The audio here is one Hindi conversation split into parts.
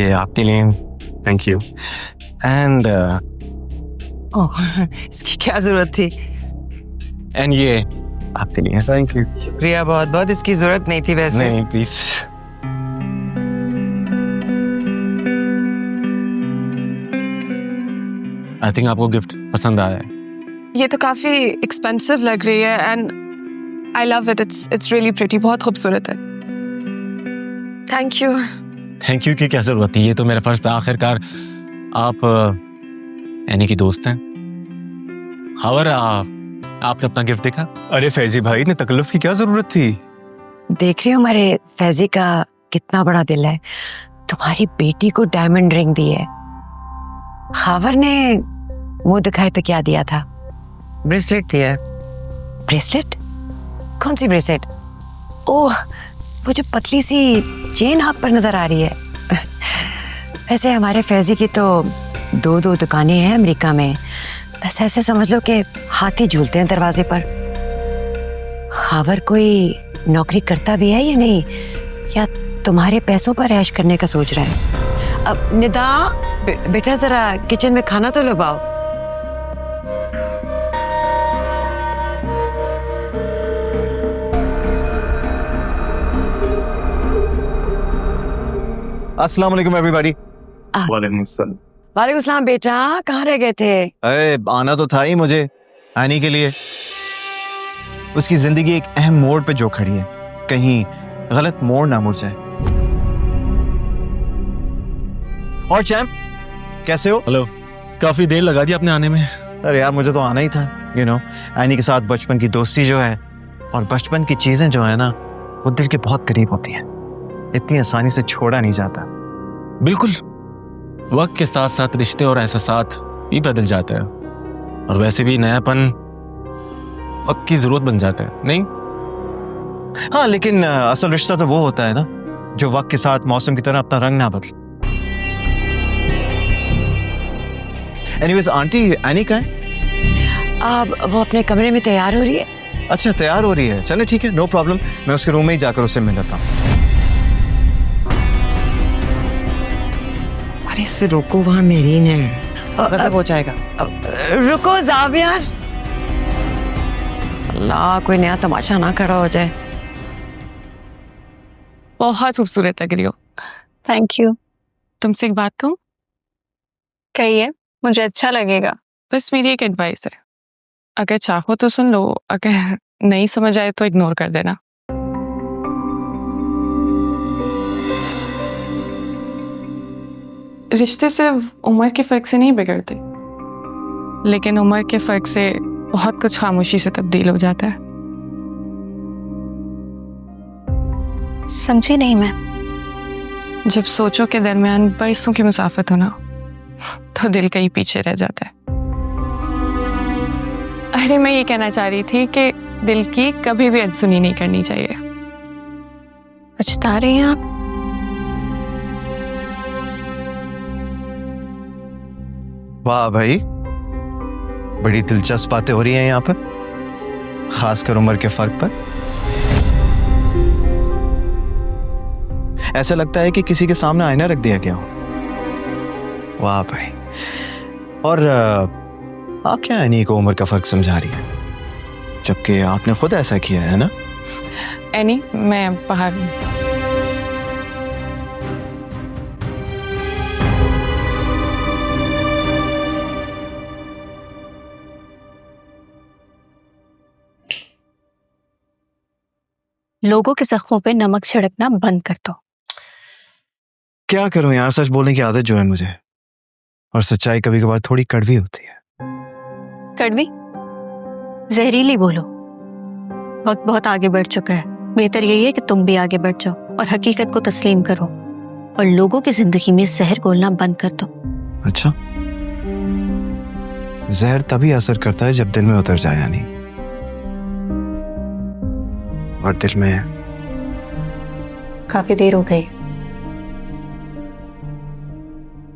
ये आपके लिए, थैंक यू। एंड ओह, इसकी क्या जरूरत थी? एंड ये आपके लिए, थैंक यू। प्रिया, बहुत बहुत इसकी जरूरत नहीं थी वैसे। नहीं प्लीज। आई थिंक आपको गिफ्ट पसंद आया है। ये तो काफी एक्सपेंसिव लग रही है and I love it, it's really pretty, बहुत खूबसूरत है। Thank you. थैंक यू की क्या जरूरत थी, ये तो मेरा फर्ज था। आखिरकार आप एनी की दोस्त हैं। खबर आपने अपना गिफ्ट देखा? अरे फैजी भाई, इतने तकल्लुफ की क्या जरूरत थी? देख रही हो हमारे फैजी का कितना बड़ा दिल है। तुम्हारी बेटी को डायमंड रिंग दी है। खावर ने मुंह दिखाए पे क्या दिया था? ब्रेसलेट दिया है। ब्रेसलेट? कौन सी ब्रेसलेट? ओह, वो जो पतली सी चेन हाथ पर नजर आ रही है। वैसे हमारे फैजी की तो दो दुकानें हैं अमेरिका में। बस ऐसे समझ लो कि हाथी झूलते हैं दरवाजे पर। खावर कोई नौकरी करता भी है या नहीं, या तुम्हारे पैसों पर ऐश करने का सोच रहा है? अब निदा, बेटा जरा किचन में खाना तो लगवाओ। अस्सलाम वालेकुम एवरीबॉडी। वालेकुम अस्सलाम। वालेकुम सलाम बेटा, कहाँ रह गए थे? अरे आना तो था ही मुझे आने के लिए। उसकी जिंदगी एक अहम मोड़ पे जो खड़ी है, कहीं गलत मोड़ ना मुड़ जाए। और चैम्प, कैसे हो? हेलो, काफी देर लगा दी आपने आने में। अरे यार, मुझे तो आना ही था। यू नो, एनी के साथ बचपन की दोस्ती जो है और बचपन की चीजें जो है ना, वो दिल के बहुत करीब होती हैं। इतनी आसानी से छोड़ा नहीं जाता। बिल्कुल, वक्त के साथ साथ रिश्ते और एहसासात भी बदल जाते हैं, और वैसे भी नयापन वक्त की जरूरत बन जाता है, नहीं? हाँ, लेकिन असल रिश्ता तो वो होता है ना जो वक्त के साथ मौसम की तरह अपना रंग ना बदले। एनीवेज, आंटी एनी का है? अब वो अपने कमरे में तैयार हो रही है। अच्छा, तैयार हो रही है, चलो ठीक है, नो प्रॉब्लम। मैं उसके रूम में ही जाकर उससे मिल लेता हूँ। अरे से रुको, वहाँ मेरीन है। मतलब हो जाएगा। रुको जाओ यार, अल्लाह कोई नया तमाशा ना खड़ा हो जाए। बहुत खूबसूरत लग रही हो। Thank you. तुमसे एक बात कहूँ? कहिए, मुझे अच्छा लगेगा। बस मेरी एक एडवाइस है, अगर चाहो तो सुन लो, अगर नहीं समझ आए तो इग्नोर कर देना। रिश्ते सिर्फ उम्र के फर्क से नहीं बिगड़ते, लेकिन उम्र के फर्क से बहुत कुछ खामोशी से तब्दील हो जाता है। समझी नहीं मैं। जब सोचों के दरमियान बरसों की मुसाफत हो ना, तो दिल कहीं पीछे रह जाता है। अरे मैं ये कहना चाह रही थी कि दिल की कभी भी अनसुनी नहीं करनी चाहिए। पछता रही हैं आप? वाह भाई, बड़ी दिलचस्प बातें हो रही हैं यहाँ पर, खासकर उम्र के फर्क पर। ऐसा लगता है कि किसी के सामने आईना रख दिया गया हो। वाह भाई। और आप क्या एनी को उम्र का फर्क समझा रही है, जबकि आपने खुद ऐसा किया है ना? एनी, मैं बाहर हूँ। लोगों के जख्मों पे नमक छिड़कना बंद कर दो। क्या करूं यार, सच बोलने की आदत जो है मुझे, और सच्चाई कभी कभार थोड़ी कड़वी होती है। कड़वी? जहरीली बोलो। वक्त बहुत आगे बढ़ चुका है। बेहतर यही है कि तुम भी आगे बढ़ जाओ और हकीकत को तस्लीम करो, और लोगों की जिंदगी में जहर घोलना बंद कर दो। अच्छा, जहर तभी असर करता है जब दिल में उतर जाए, यानी, और दिल में काफी देर हो गई,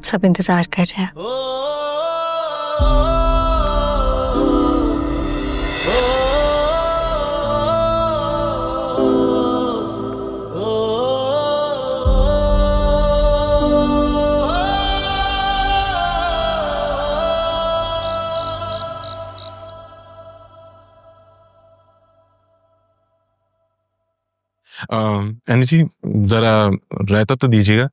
सब इंतजार कर रहे हैं। एनी जी जरा रायता तो दीजिएगा।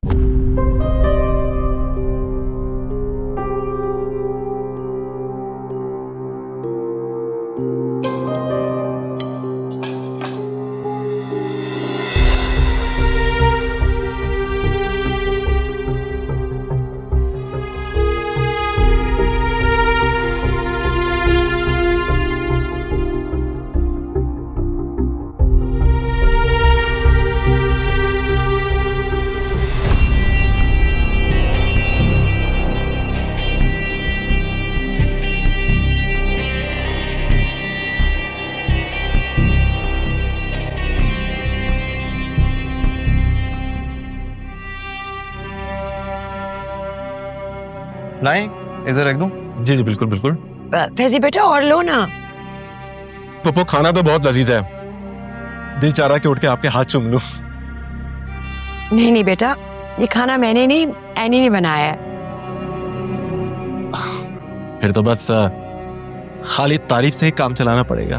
लाएं इधर रख दूं? जी जी बिल्कुल बिल्कुल। फैजी बेटा और लो ना। पप्पो खाना तो बहुत लजीज है, दिल चाह रहा है कि उठ के आपके हाथ चूम लूं। नहीं नहीं बेटा, ये खाना मैंने नहीं, एनी ने बनाया है। फिर तो बस खाली तारीफ से ही काम चलाना पड़ेगा।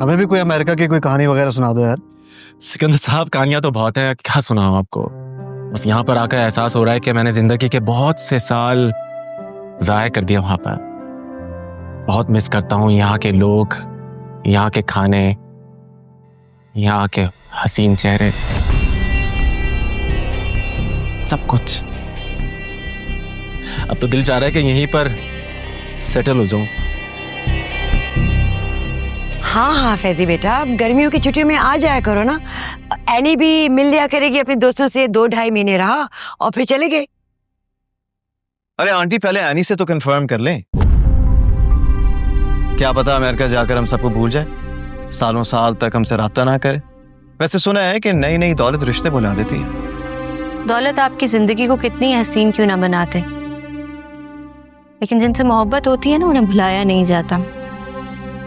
हमें भी कोई अमेरिका की कोई कहानी वगैरह सुना दो यार। सिकंदर साहब कहानियां तो बहुत है, क्या सुनाऊं आपको। बस यहाँ पर आकर एहसास हो रहा है कि मैंने जिंदगी के बहुत से साल जाया कर दिया वहां पर। बहुत मिस करता हूँ यहाँ के लोग, यहाँ के खाने, यहाँ के हसीन चेहरे, सब कुछ। अब तो दिल चाह रहा है कि यहीं पर सेटल हो जाऊं। हाँ हाँ फैजी बेटा, अब गर्मियों की छुट्टियों में आ जाया करो ना। एनी भी मिल लिया करेगी अपने दोस्तों से, 2-2.5 महीने रहा और फिर चले गए। अरे आंटी पहले एनी से तो कंफर्म कर लें, क्या पता अमेरिका जाकर हम सबको भूल जाए, सालों साल तक हमसे राब्ता ना करे। वैसे सुना है कि नई नई दौलत रिश्ते बुला देती है। दौलत आपकी जिंदगी को कितनी हसीन क्यों ना बनाते, लेकिन जिनसे मोहब्बत होती है ना, उन्हें भुलाया नहीं जाता,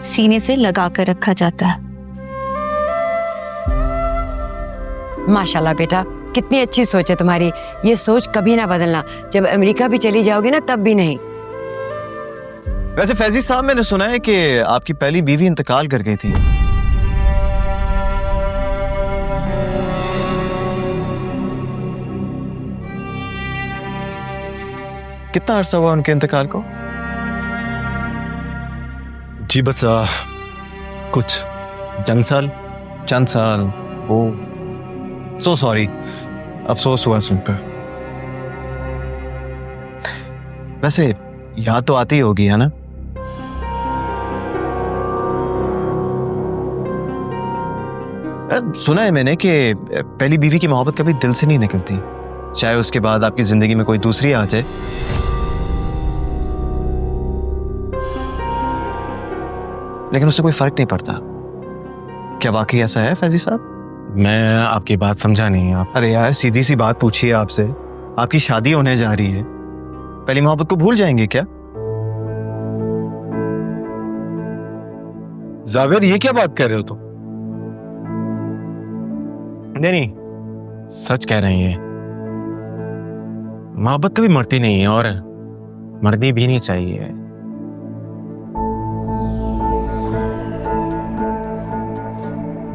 सीने से लगा कर रखा जाता है। माशाल्लाह बेटा, कितनी अच्छी सोच है तुम्हारी। ये सोच कभी ना बदलना, जब अमेरिका भी चली जाओगे ना तब भी नहीं। वैसे फैजी साहब, मैंने सुना है कि आपकी पहली बीवी इंतकाल कर गई थी। कितना अरसा हुआ उनके इंतकाल को? जी बस कुछ चंद साल। ओ सो सॉरी, अफसोस हुआ सुनकर। वैसे याद तो आती होगी है ना? सुना है मैंने कि पहली बीवी की मोहब्बत कभी दिल से नहीं निकलती, चाहे उसके बाद आपकी जिंदगी में कोई दूसरी आ जाए। लेकिन उससे कोई फर्क नहीं पड़ता। क्या वाकई ऐसा है फैजी साहब? मैं आपकी बात समझा नहीं। आप अरे यार, सीधी सी बात पूछी है आपसे, आपकी शादी होने जा रही है, पहली मोहब्बत को भूल जाएंगे क्या? जावेर, ये क्या बात कर रहे हो तुम? नहीं, सच कह रहे हैं। ये मोहब्बत कभी मरती नहीं है और मरनी भी नहीं चाहिए।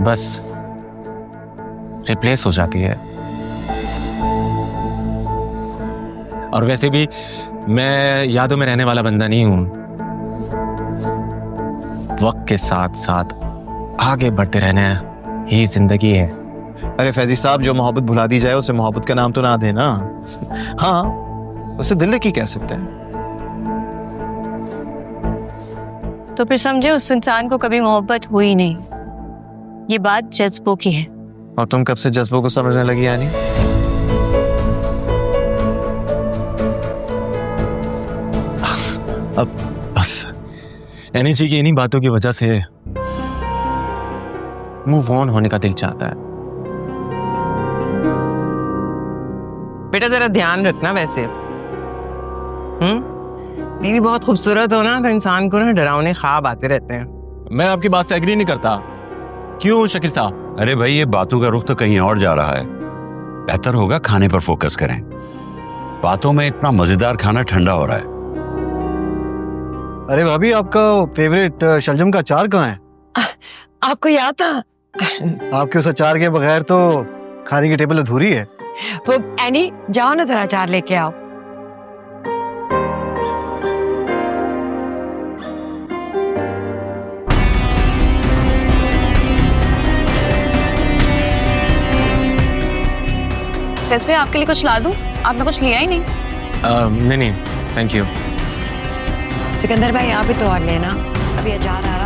बस रिप्लेस हो जाती है। और वैसे भी मैं यादों में रहने वाला बंदा नहीं हूं। वक्त के साथ साथ आगे बढ़ते रहना ही जिंदगी है। अरे फैजी साहब, जो मोहब्बत भुला दी जाए उसे मोहब्बत का नाम तो ना देना। हाँ, उसे दिल की कह सकते हैं। तो फिर समझे, उस इंसान को कभी मोहब्बत हुई नहीं। ये बात जज्बों की है। और तुम कब से जज्बों को समझने लगी यानी? अब बस एनर्जी की इन्हीं बातों की वजह से मूव ऑन होने का दिल चाहता है। बेटा जरा ध्यान रखना। वैसे बीवी बहुत खूबसूरत हो ना तो इंसान को ना डरावने ख्वाब आते रहते हैं। मैं आपकी बात से एग्री नहीं करता। क्यों शकील साहब? अरे भाई, ये बातों का रुख तो कहीं और जा रहा है। बेहतर होगा खाने पर फोकस करें। बातों में इतना मजेदार खाना ठंडा हो रहा है। अरे भाभी, आपका फेवरेट शलजम का अचार कहाँ है? आपको याद था? आपके उस अचार के बगैर तो खाने की टेबल अधूरी है। वो एनी, जाओ ना जरा अचार लेके आओ। फैज भाई आपके लिए कुछ ला दूं? आपने कुछ लिया ही नहीं। नहीं नहीं, थैंक यू। सिकंदर भाई, आप भी तो और लेना, अभी अचार आ रहा